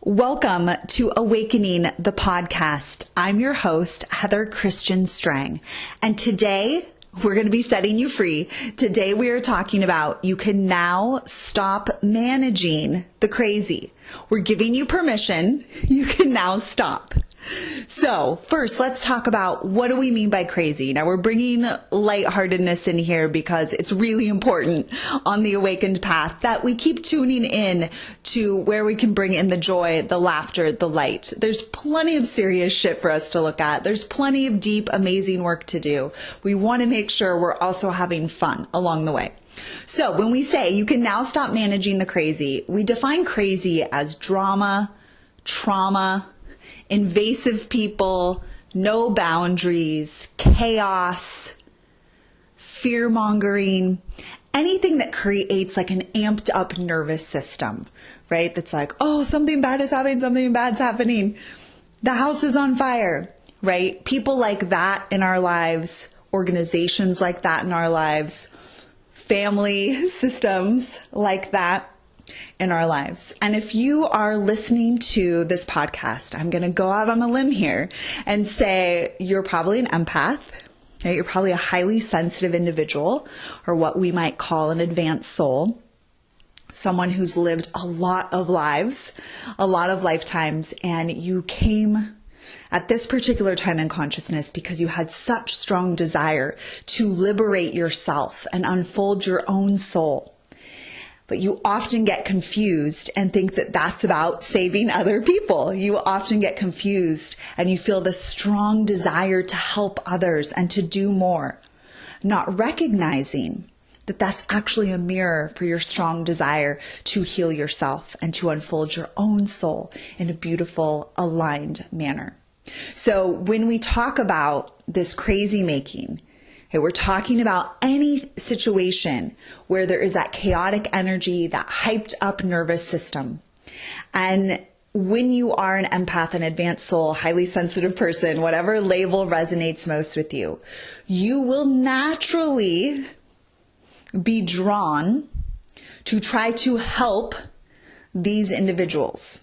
Welcome to Awakening the Podcast. I'm your host, Heather Christian Strang, and today we're going to be setting you free. Today we are talking about you can now stop managing the crazy. We're giving you permission. You can now stop. So first, let's talk about what do we mean by crazy. Now we're bringing lightheartedness in here because it's really important on the awakened path that we keep tuning in to where we can bring in the joy, the laughter, the light. There's plenty of serious shit for us to look at. There's plenty of deep, amazing work to do. We want to make sure we're also having fun along the way. So when we say you can now stop managing the crazy, we define crazy as drama, trauma, invasive people, no boundaries, chaos, fear-mongering, anything that creates like an amped up nervous system, right? That's like, oh, something bad is happening, something bad's happening. The house is on fire, right? People like that in our lives, organizations like that in our lives, family systems like that in our lives. And if you are listening to this podcast, I'm going to go out on a limb here and say you're probably an empath, right? You're probably a highly sensitive individual, or what we might call an advanced soul, someone who's lived a lot of lives, a lot of lifetimes, and you came at this particular time in consciousness because you had such strong desire to liberate yourself and unfold your own soul. But you often get confused and think that that's about saving other people. You often get confused and you feel this strong desire to help others and to do more, not recognizing that that's actually a mirror for your strong desire to heal yourself and to unfold your own soul in a beautiful, aligned manner. So when we talk about this crazy making, okay, we're talking about any situation where there is that chaotic energy, that hyped up nervous system. And when you are an empath, an advanced soul, highly sensitive person, whatever label resonates most with you, you will naturally be drawn to try to help these individuals.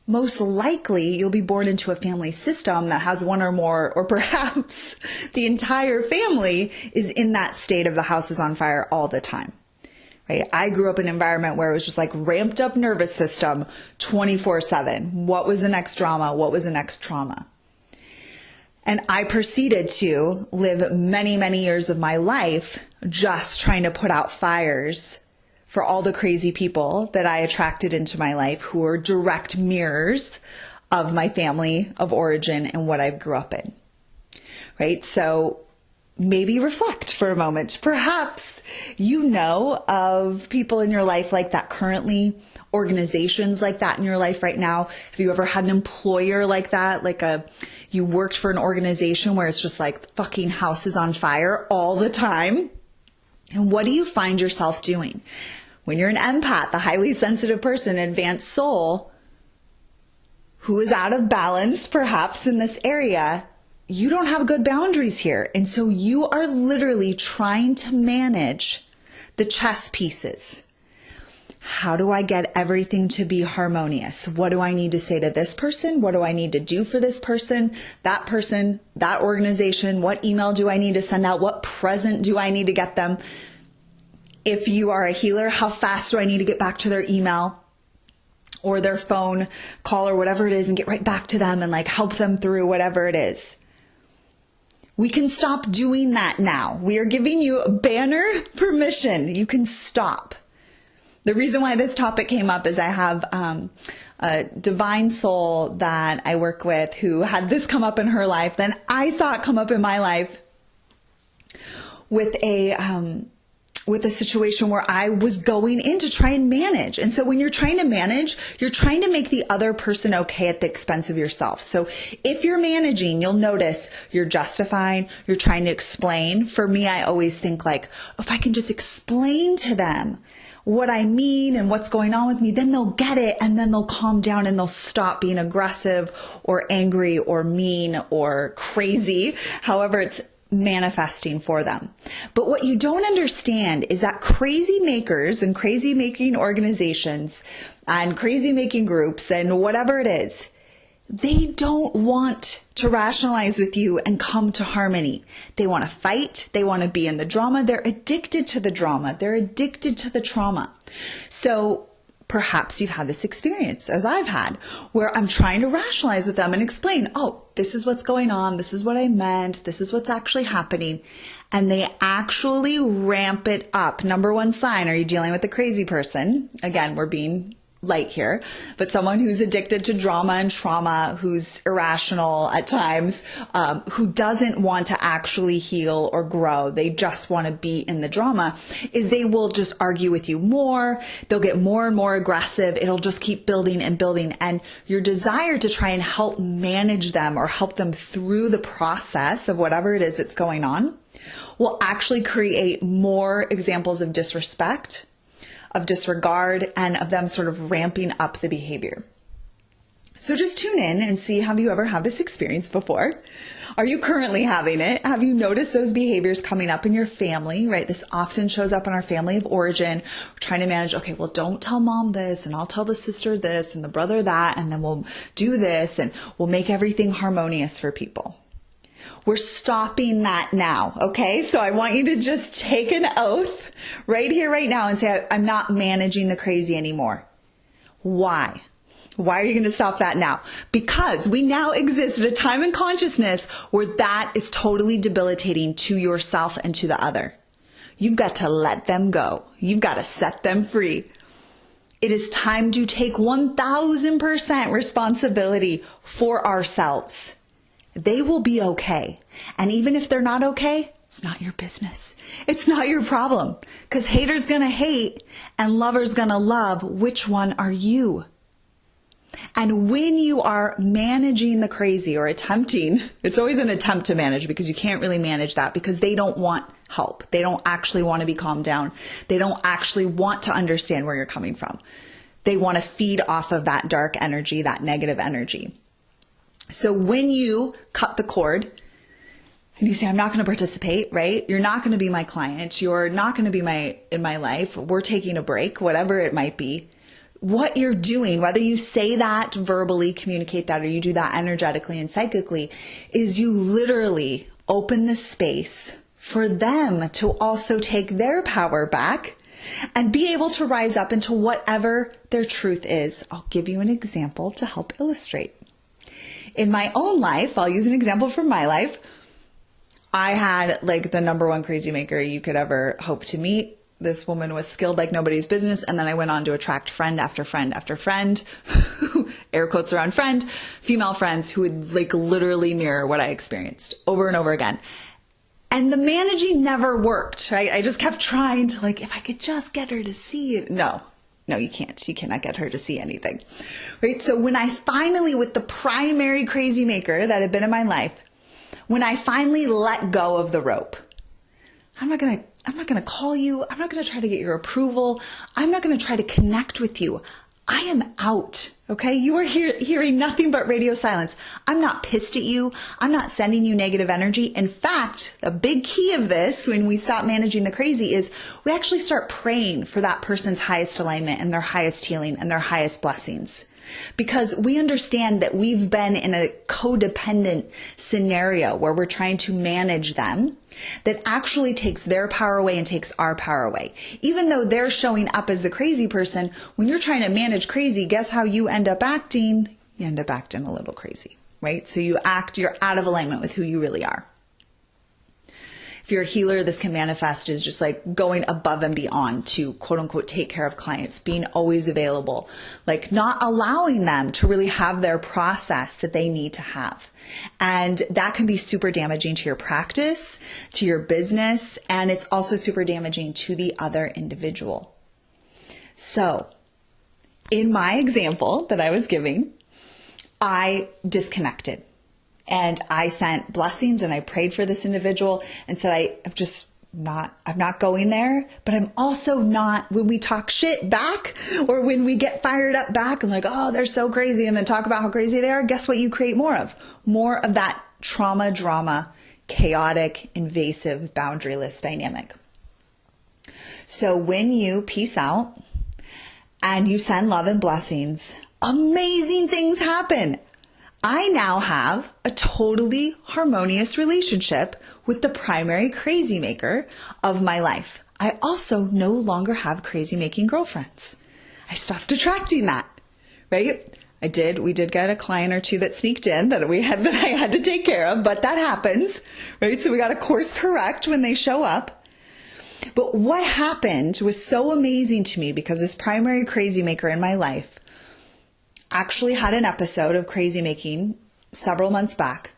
Most likely, you'll be born into a family system that has one or more, or perhaps the entire family is in that state of the house is on fire all the time, right? I grew up in an environment where it was just like ramped up nervous system 24/7. What was the next drama? What was the next trauma? And I proceeded to live many, many years of my life just trying to put out fires for all the crazy people that I attracted into my life who are direct mirrors of my family of origin and what I grew up in, right? So maybe reflect for a moment. Perhaps you know of people in your life like that currently, organizations like that in your life right now. Have you ever had an employer like that? You worked for an organization where it's just like fucking house is on fire all the time? And what do you find yourself doing? When you're an empath, a highly sensitive person, advanced soul, who is out of balance perhaps in this area, you don't have good boundaries here. And so you are literally trying to manage the chess pieces. How do I get everything to be harmonious? What do I need to say to this person? What do I need to do for this person, that organization? What email do I need to send out? What present do I need to get them? If you are a healer, how fast do I need to get back to their email or their phone call or whatever it is and get right back to them and help them through whatever it is? We can stop doing that now. We are giving you a banner permission. You can stop. The reason why this topic came up is I have a divine soul that I work with who had this come up in her life. Then I saw it come up in my life with a situation where I was going in to try and manage. And so when you're trying to manage, you're trying to make the other person okay at the expense of yourself. So if you're managing, you'll notice you're justifying, you're trying to explain. For me, I always think if I can just explain to them what I mean and what's going on with me, then they'll get it and then they'll calm down and they'll stop being aggressive or angry or mean or crazy, however it's manifesting for them. But what you don't understand is that crazy makers and crazy making organizations and crazy making groups and whatever it is, they don't want to rationalize with you and come to harmony. They want to fight. They want to be in the drama. They're addicted to the drama. They're addicted to the trauma. So perhaps you've had this experience, as I've had, where I'm trying to rationalize with them and explain, oh, this is what's going on. This is what I meant. This is what's actually happening. And they actually ramp it up. Number one sign, are you dealing with a crazy person? Again, we're being light here, but someone who's addicted to drama and trauma, who's irrational at times, who doesn't want to actually heal or grow. They just want to be in the drama, is they will just argue with you more. They'll get more and more aggressive. It'll just keep building and building. And your desire to try and help manage them or help them through the process of whatever it is that's going on will actually create more examples of disrespect, of disregard, and of them sort of ramping up the behavior. So just tune in and see, have you ever had this experience before? Are you currently having it? Have you noticed those behaviors coming up in your family, right? This often shows up in our family of origin. We're trying to manage, okay, well, don't tell mom this, and I'll tell the sister this, and the brother that, and then we'll do this, and we'll make everything harmonious for people. We're stopping that now, okay? So I want you to just take an oath right here, right now, and say, I'm not managing the crazy anymore. Why? Why are you going to stop that now? Because we now exist at a time in consciousness where that is totally debilitating to yourself and to the other. You've got to let them go. You've got to set them free. It is time to take 1000% responsibility for ourselves. They will be okay. And even if they're not okay, it's not your business. It's not your problem. Because haters gonna hate and lovers gonna love. Which one are you? And when you are managing the crazy or attempting, it's always an attempt to manage because you can't really manage that because they don't want help. They don't actually want to be calmed down. They don't actually want to understand where you're coming from. They want to feed off of that dark energy, that negative energy. So when you cut the cord and you say, I'm not going to participate, right? You're not going to be my client. You're not going to be in my life. We're taking a break, whatever it might be. What you're doing, whether you say that verbally, communicate that, or you do that energetically and psychically, is you literally open the space for them to also take their power back and be able to rise up into whatever their truth is. I'll give you an example to help illustrate. In my own life, I'll use an example from my life. I had like the number one crazy maker you could ever hope to meet. This woman was skilled like nobody's business. And then I went on to attract friend after friend after friend, air quotes around friend, female friends who would like literally mirror what I experienced over and over again. And the managing never worked, right? I just kept trying to like, if I could just get her to see it. No, you can't. You cannot get her to see anything, right? So when I finally, with the primary crazy maker that had been in my life, when I finally let go of the rope, I'm not going to call you. I'm not going to try to get your approval. I'm not going to try to connect with you. I am out. Okay. You are hearing nothing but radio silence. I'm not pissed at you. I'm not sending you negative energy. In fact, a big key of this when we stop managing the crazy is we actually start praying for that person's highest alignment and their highest healing and their highest blessings. Because we understand that we've been in a codependent scenario where we're trying to manage them that actually takes their power away and takes our power away. Even though they're showing up as the crazy person, when you're trying to manage crazy, guess how you end up acting? You end up acting a little crazy, right? So you're out of alignment with who you really are. If you're a healer, this can manifest as just like going above and beyond to quote unquote take care of clients, being always available, like not allowing them to really have their process that they need to have. And that can be super damaging to your practice, to your business, and it's also super damaging to the other individual. So in my example that I was giving, I disconnected. And I sent blessings and I prayed for this individual and said, I'm not going there, but I'm also not, when we talk shit back or when we get fired up back and like, oh, they're so crazy and then talk about how crazy they are. Guess what you create more of? More of that trauma, drama, chaotic, invasive, boundaryless dynamic. So when you peace out and you send love and blessings, amazing things happen. I now have a totally harmonious relationship with the primary crazy maker of my life. I also no longer have crazy making girlfriends. I stopped attracting that, right? We did get a client or two that sneaked in that I had to take care of, but that happens, right? So we got to course correct when they show up. But what happened was so amazing to me because this primary crazy maker in my life actually had an episode of crazy making several months back.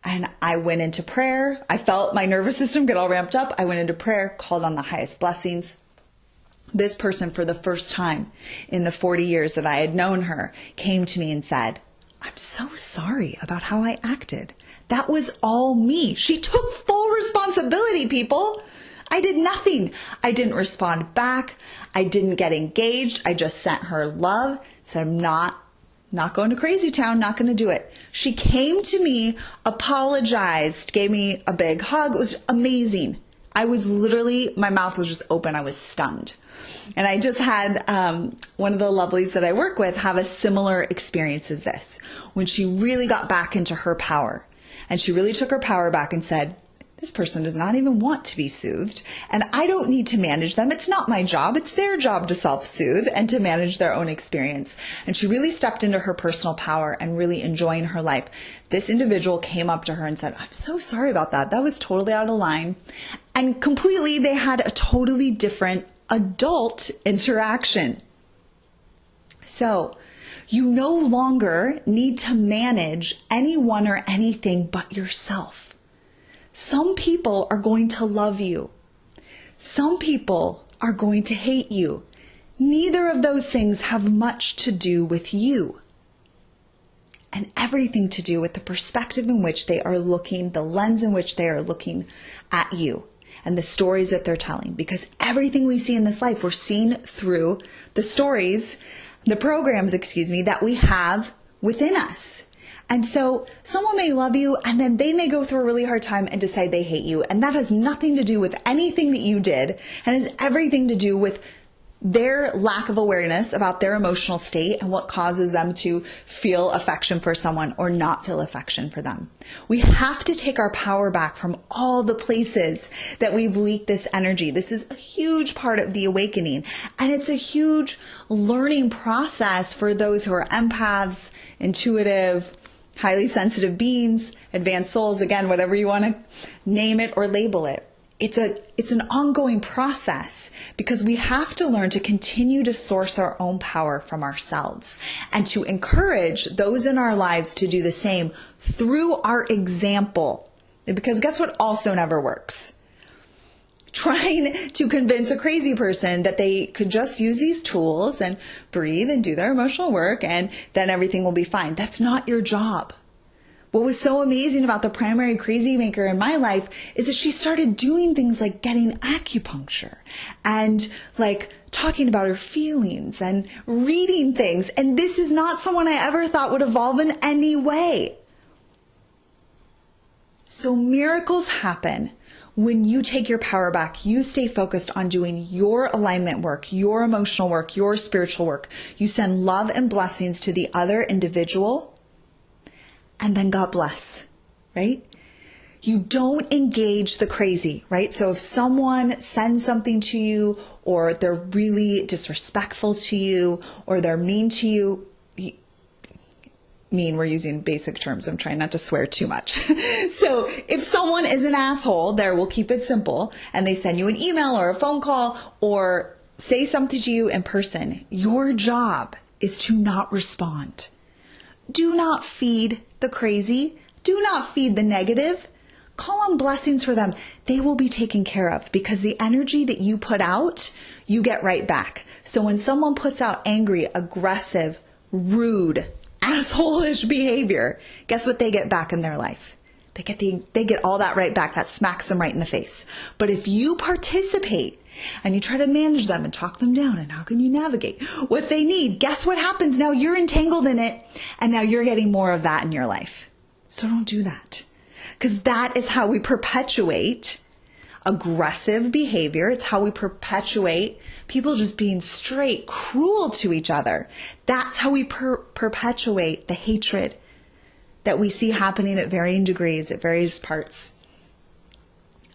And I went into prayer. I felt my nervous system get all ramped up. I went into prayer, called on the highest blessings. This person, for the first time in the 40 years that I had known her, came to me and said, "I'm so sorry about how I acted. That was all me." She took full responsibility, people. I did nothing. I didn't respond back. I didn't get engaged. I just sent her love. Said, "I'm not going to crazy town, not going to do it." She came to me, apologized, gave me a big hug. It was amazing. I was literally, my mouth was just open. I was stunned. And I just had one of the lovelies that I work with have a similar experience as this, when she really got back into her power. And she really took her power back and said, "This person does not even want to be soothed, and I don't need to manage them. It's not my job. It's their job to self-soothe and to manage their own experience." And she really stepped into her personal power and really enjoying her life. This individual came up to her and said, "I'm so sorry about that. That was totally out of line." And completely, they had a totally different adult interaction. So you no longer need to manage anyone or anything but yourself. Some people are going to love you. Some people are going to hate you. Neither of those things have much to do with you, and everything to do with the perspective in which they are looking, the lens in which they are looking at you, and the stories that they're telling. Because everything we see in this life, we're seeing through the stories, the programs, that we have within us. And so someone may love you and then they may go through a really hard time and decide they hate you. And that has nothing to do with anything that you did, and has everything to do with their lack of awareness about their emotional state and what causes them to feel affection for someone or not feel affection for them. We have to take our power back from all the places that we've leaked this energy. This is a huge part of the awakening, and it's a huge learning process for those who are empaths, intuitive, highly sensitive beings, advanced souls, again, whatever you want to name it or label it. It's an ongoing process, because we have to learn to continue to source our own power from ourselves and to encourage those in our lives to do the same through our example. Because guess what also never works? Trying to convince a crazy person that they could just use these tools and breathe and do their emotional work and then everything will be fine. That's not your job. What was so amazing about the primary crazy maker in my life is that she started doing things like getting acupuncture and like talking about her feelings and reading things. And this is not someone I ever thought would evolve in any way. So miracles happen when you take your power back. You stay focused on doing your alignment work, your emotional work, your spiritual work. You send love and blessings to the other individual, and then God bless, right? You don't engage the crazy, right? So if someone sends something to you, or they're really disrespectful to you, or they're mean to you, mean, we're using basic terms. I'm trying not to swear too much. So if someone is an asshole, we'll keep it simple, and they send you an email or a phone call or say something to you in person, your job is to not respond. Do not feed the crazy. Do not feed the negative. Call on blessings for them. They will be taken care of, because the energy that you put out, you get right back. So when someone puts out angry, aggressive, rude, asshole-ish behavior, guess what they get back in their life? They get all that right back. That smacks them right in the face. But if you participate and you try to manage them and talk them down, and how can you navigate what they need, guess what happens? Now you're entangled in it, and now you're getting more of that in your life. So don't do that. because that is how we perpetuate aggressive behavior. It's how we perpetuate people just being straight cruel to each other. That's how we perpetuate the hatred that we see happening at varying degrees at various parts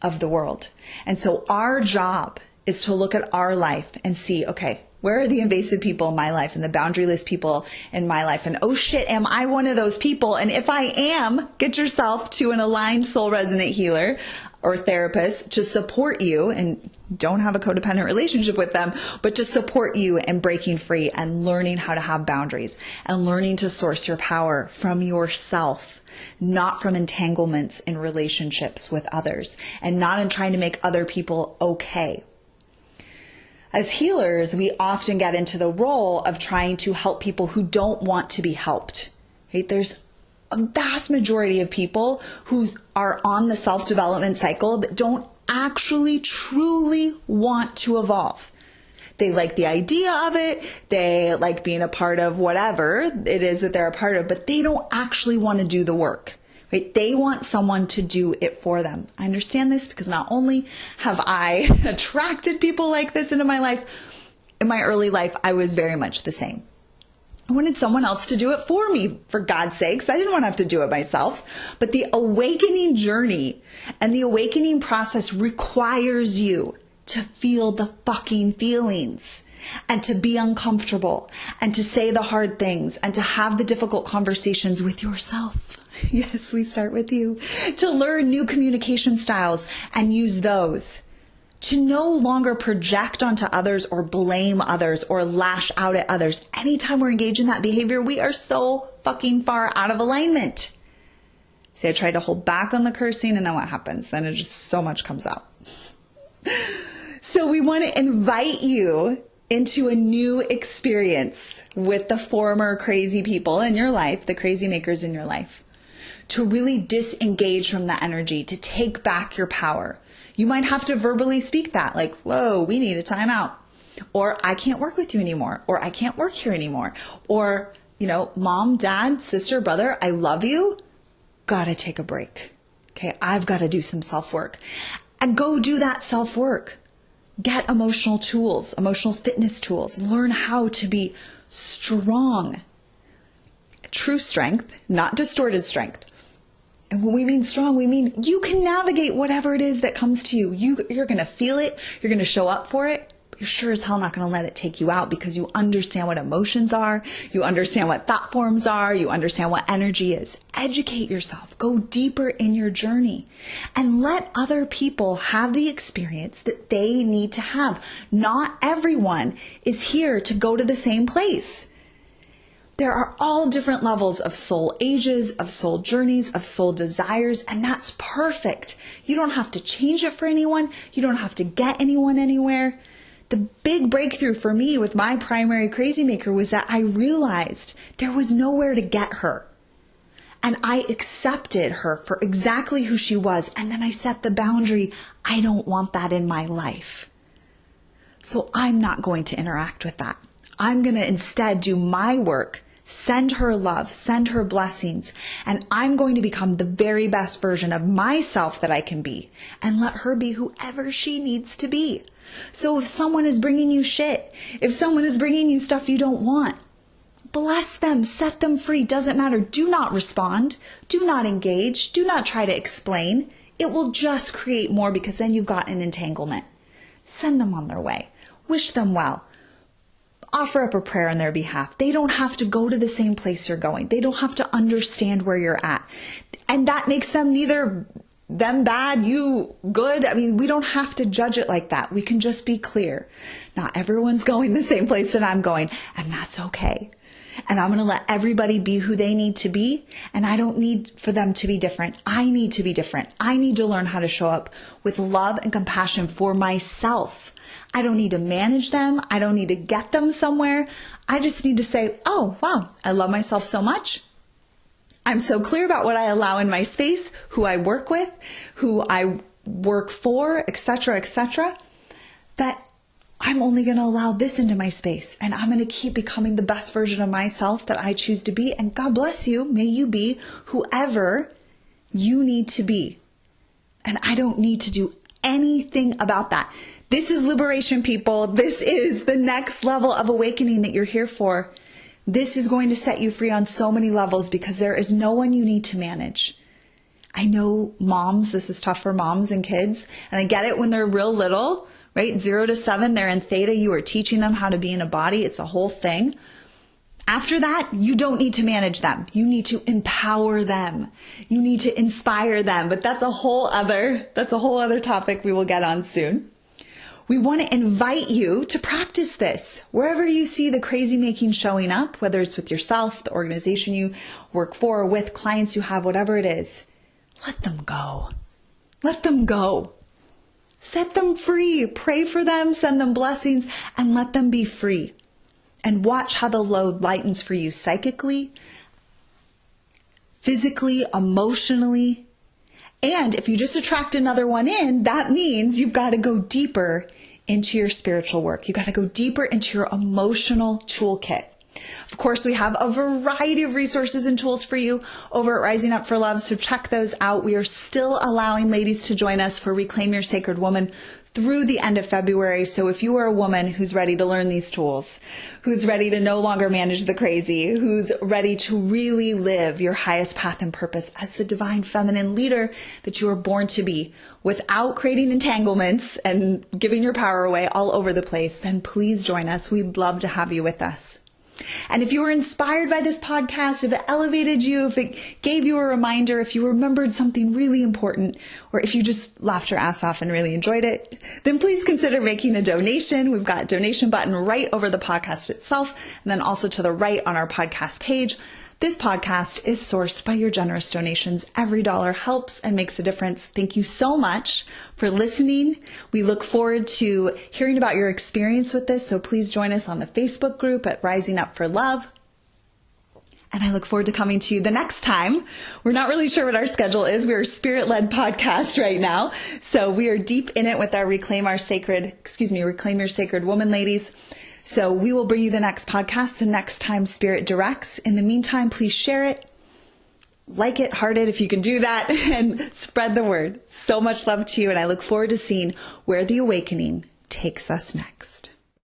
of the world. And so our job is to look at our life and see, okay, where are the invasive people in my life and the boundaryless people in my life? And oh shit, am I one of those people? And if I am, get yourself to an aligned soul resonant healer or therapist to support you, and don't have a codependent relationship with them, but to support you in breaking free and learning how to have boundaries and learning to source your power from yourself, not from entanglements in relationships with others, and not in trying to make other people okay. As healers, we often get into the role of trying to help people who don't want to be helped. Right? There's a vast majority of people who are on the self-development cycle that don't actually truly want to evolve. They like the idea of it. They like being a part of whatever it is that they're a part of, but they don't actually want to do the work. Right? They want someone to do it for them. I understand this because not only have I attracted people like this into my life, in my early life, I was very much the same. I wanted someone else to do it for me, for God's sakes. I didn't want to have to do it myself. But the awakening journey and the awakening process requires you to feel the fucking feelings and to be uncomfortable and to say the hard things and to have the difficult conversations with yourself. Yes, we start with you. To learn new communication styles and use those. To no longer project onto others or blame others or lash out at others. Anytime we're engaged in that behavior, we are so fucking far out of alignment. See, I tried to hold back on the cursing, and then what happens? Then it just so much comes out. So we want to invite you into a new experience with the former crazy people in your life, the crazy makers in your life, to really disengage from that energy, to take back your power. You might have to verbally speak that, like, whoa, we need a timeout. Or I can't work with you anymore. Or I can't work here anymore. Or, mom, dad, sister, brother, I love you. Gotta take a break. Okay, I've got to do some self-work. And go do that self-work. Get emotional tools, emotional fitness tools. Learn how to be strong. True strength, not distorted strength. And when we mean strong, we mean you can navigate whatever it is that comes to you. You're going to feel it. You're going to show up for it. But you're sure as hell not going to let it take you out because you understand what emotions are. You understand what thought forms are. You understand what energy is. Educate yourself. Go deeper in your journey and let other people have the experience that they need to have. Not everyone is here to go to the same place. There are all different levels of soul ages, of soul journeys, of soul desires, and that's perfect. You don't have to change it for anyone. You don't have to get anyone anywhere. The big breakthrough for me with my primary crazy maker was that I realized there was nowhere to get her. And I accepted her for exactly who she was. And then I set the boundary, I don't want that in my life. So I'm not going to interact with that. I'm going to instead do my work. Send her love, send her blessings, and I'm going to become the very best version of myself that I can be and let her be whoever she needs to be. So if someone is bringing you shit, if someone is bringing you stuff you don't want, bless them, set them free, doesn't matter. Do not respond, do not engage, do not try to explain. It will just create more because then you've got an entanglement. Send them on their way. Wish them well. Offer up a prayer on their behalf. They don't have to go to the same place you're going. They don't have to understand where you're at. And that makes them neither them bad, you good. I mean, we don't have to judge it like that. We can just be clear. Not everyone's going the same place that I'm going, and that's okay. And I'm going to let everybody be who they need to be. And I don't need for them to be different. I need to be different. I need to learn how to show up with love and compassion for myself. I don't need to manage them. I don't need to get them somewhere. I just need to say, oh, wow, I love myself so much. I'm so clear about what I allow in my space, who I work with, who I work for, etc., that I'm only going to allow this into my space. And I'm going to keep becoming the best version of myself that I choose to be. And God bless you. May you be whoever you need to be. And I don't need to do anything about that. This is liberation, people. This is the next level of awakening that you're here for. This is going to set you free on so many levels because there is no one you need to manage. I know moms, this is tough for moms and kids, and I get it when they're real little, right? 0 to 7, they're in theta. You are teaching them how to be in a body. It's a whole thing. After that, you don't need to manage them. You need to empower them. You need to inspire them. But that's a whole other topic we will get on soon. We want to invite you to practice this. Wherever you see the crazy making showing up, whether it's with yourself, the organization you work for, or with clients you have, whatever it is, let them go. Let them go. Set them free. Pray for them, send them blessings, and let them be free. And watch how the load lightens for you psychically, physically, emotionally. And if you just attract another one in, that means you've got to go deeper into your spiritual work. You've got to go deeper into your emotional toolkit. Of course, we have a variety of resources and tools for you over at Rising Up for Love, so check those out. We are still allowing ladies to join us for Reclaim Your Sacred Woman through the end of February. So if you are a woman who's ready to learn these tools, who's ready to no longer manage the crazy, who's ready to really live your highest path and purpose as the divine feminine leader that you were born to be without creating entanglements and giving your power away all over the place, then please join us. We'd love to have you with us. And if you were inspired by this podcast, if it elevated you, if it gave you a reminder, if you remembered something really important, or if you just laughed your ass off and really enjoyed it, then please consider making a donation. We've got a donation button right over the podcast itself, and then also to the right on our podcast page. This podcast is sourced by your generous donations. Every dollar helps and makes a difference. Thank you so much for listening. We look forward to hearing about your experience with this, so please join us on the Facebook group at Rising Up for Love. And I look forward to coming to you the next time. We're not really sure what our schedule is. We are a spirit-led podcast right now. So we are deep in it with our Reclaim Your Sacred Woman ladies. So we will bring you the next podcast the next time Spirit directs. In the meantime, please share it, like it, heart it if you can do that, and spread the word. So much love to you, and I look forward to seeing where the awakening takes us next.